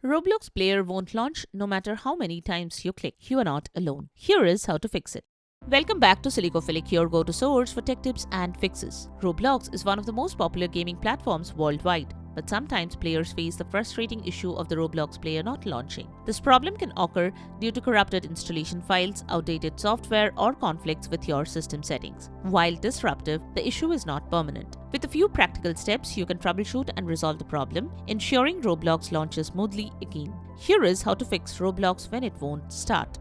Roblox Player won't launch no matter how many times you click. You are not alone. Here is how to fix it. Welcome back to Silicophilic, your go-to source for tech tips and fixes. Roblox is one of the most popular gaming platforms worldwide, but sometimes players face the frustrating issue of the Roblox Player not launching. This problem can occur due to corrupted installation files, outdated software, or conflicts with your system settings. While disruptive, the issue is not permanent. With a few practical steps, you can troubleshoot and resolve the problem, ensuring Roblox launches smoothly again. Here is how to fix Roblox when it won't start.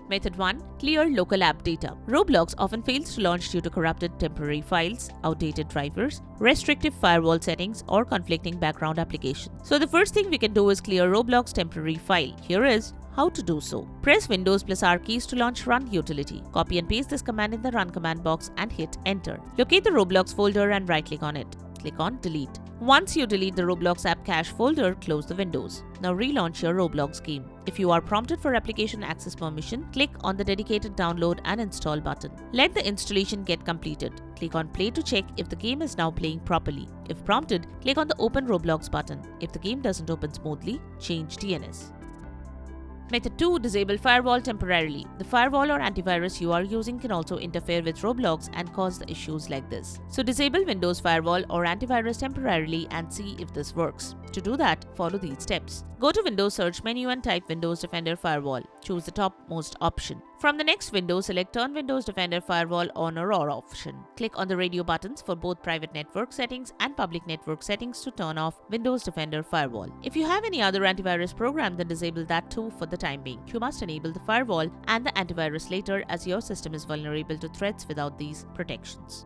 Method 1. Clear local app data. Roblox often fails to launch due to corrupted temporary files, outdated drivers, restrictive firewall settings, or conflicting background applications. So the first thing we can do is clear Roblox temporary file. Here is how to do so. Press Windows plus R keys to launch Run utility. Copy and paste this command in the Run command box and hit Enter. Locate the Roblox folder and right-click on it. Click on Delete. Once you delete the Roblox app cache folder, close the windows. Now relaunch your Roblox game. If you are prompted for application access permission, click on the dedicated download and install button. Let the installation get completed. Click on play to check if the game is now playing properly. If prompted, click on the open Roblox button. If the game doesn't open smoothly, change DNS. Method 2. Disable firewall temporarily. The firewall or antivirus you are using can also interfere with Roblox and cause the issues like this. So disable Windows firewall or antivirus temporarily and see if this works. To do that, follow these steps. Go to Windows search menu and type Windows Defender Firewall. Choose the topmost option. From the next window, select Turn Windows Defender Firewall on or off option. Click on the radio buttons for both private network settings and public network settings to turn off Windows Defender Firewall. If you have any other antivirus program, then disable that too for the time being. You must enable the firewall and the antivirus later, as your system is vulnerable to threats without these protections.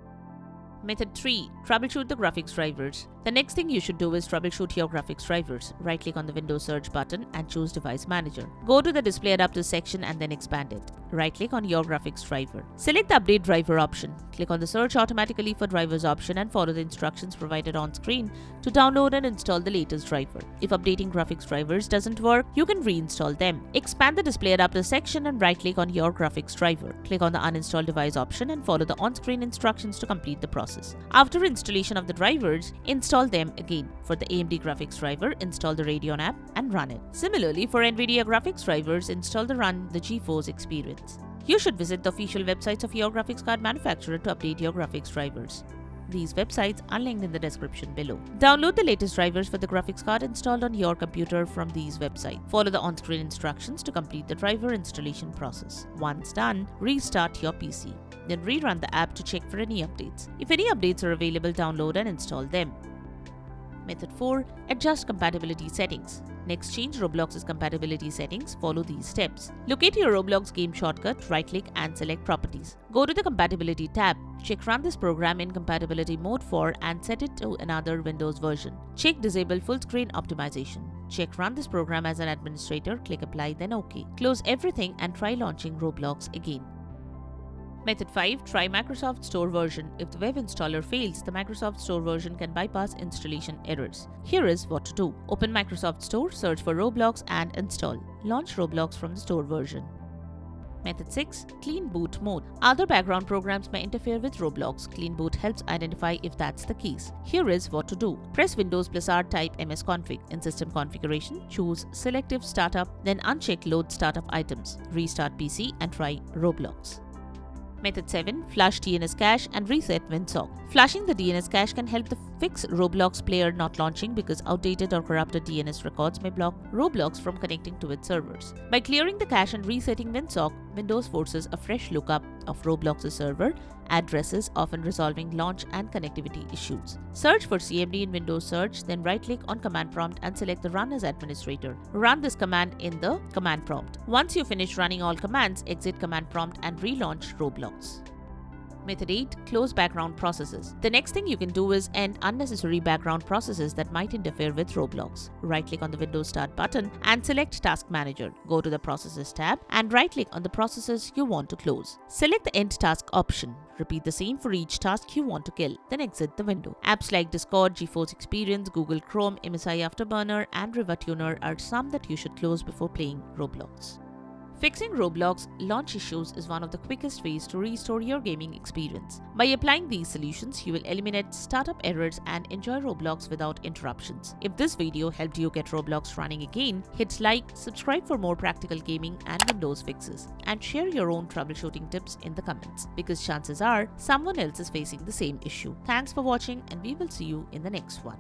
Method 3. Troubleshoot the graphics drivers. The next thing you should do is troubleshoot your graphics drivers. Right-click on the Windows search button and choose Device Manager. Go to the Display Adapters section and then expand it. Right-click on your graphics driver. Select the Update Driver option. Click on the Search Automatically for Drivers option and follow the instructions provided on screen to download and install the latest driver. If updating graphics drivers doesn't work, you can reinstall them. Expand the Display Adapters section and right-click on your graphics driver. Click on the Uninstall Device option and follow the on-screen instructions to complete the process. After installation of the drivers, install them again. For the AMD graphics driver, install the Radeon app and run it. Similarly, for NVIDIA graphics drivers, install the Run the GeForce Experience. You should visit the official websites of your graphics card manufacturer to update your graphics drivers. These websites are linked in the description below. Download the latest drivers for the graphics card installed on your computer from these websites. Follow the on-screen instructions to complete the driver installation process. Once done, restart your PC. Then rerun the app to check for any updates. If any updates are available, download and install them. Method 4. Adjust compatibility settings. Next, change Roblox's compatibility settings. Follow these steps. Locate your Roblox game shortcut, right-click and select Properties. Go to the Compatibility tab. Check Run this program in compatibility mode for and set it to another Windows version. Check Disable Full Screen Optimization. Check Run this program as an administrator. Click Apply, then OK. Close everything and try launching Roblox again. Method 5. Try Microsoft Store version. If the web installer fails, the Microsoft Store version can bypass installation errors. Here is what to do. Open Microsoft Store, search for Roblox and install. Launch Roblox from the store version. Method 6. Clean boot mode. Other background programs may interfere with Roblox. Clean boot helps identify if that's the case. Here is what to do. Press Windows plus R, type msconfig. In System Configuration, choose Selective Startup, then uncheck Load Startup Items. Restart PC and try Roblox. Method 7. Flush DNS cache and reset WinSock. Flushing the DNS cache can help fix Roblox Player not launching because outdated or corrupted DNS records may block Roblox from connecting to its servers. By clearing the cache and resetting WinSock, Windows forces a fresh lookup of Roblox's server addresses, often resolving launch and connectivity issues. Search for CMD in Windows Search, then right-click on Command Prompt and select the Run as Administrator. Run this command in the Command Prompt. Once you finish running all commands, exit Command Prompt and relaunch Roblox. Method 8. Close background processes. The next thing you can do is end unnecessary background processes that might interfere with Roblox. Right-click on the Windows Start button and select Task Manager. Go to the Processes tab and right-click on the processes you want to close. Select the End Task option. Repeat the same for each task you want to kill, then exit the window. Apps like Discord, GeForce Experience, Google Chrome, MSI Afterburner, and River Tuner are some that you should close before playing Roblox. Fixing Roblox launch issues is one of the quickest ways to restore your gaming experience. By applying these solutions, you will eliminate startup errors and enjoy Roblox without interruptions. If this video helped you get Roblox running again, hit like, subscribe for more practical gaming and Windows fixes, and share your own troubleshooting tips in the comments, because chances are someone else is facing the same issue. Thanks for watching, and we will see you in the next one.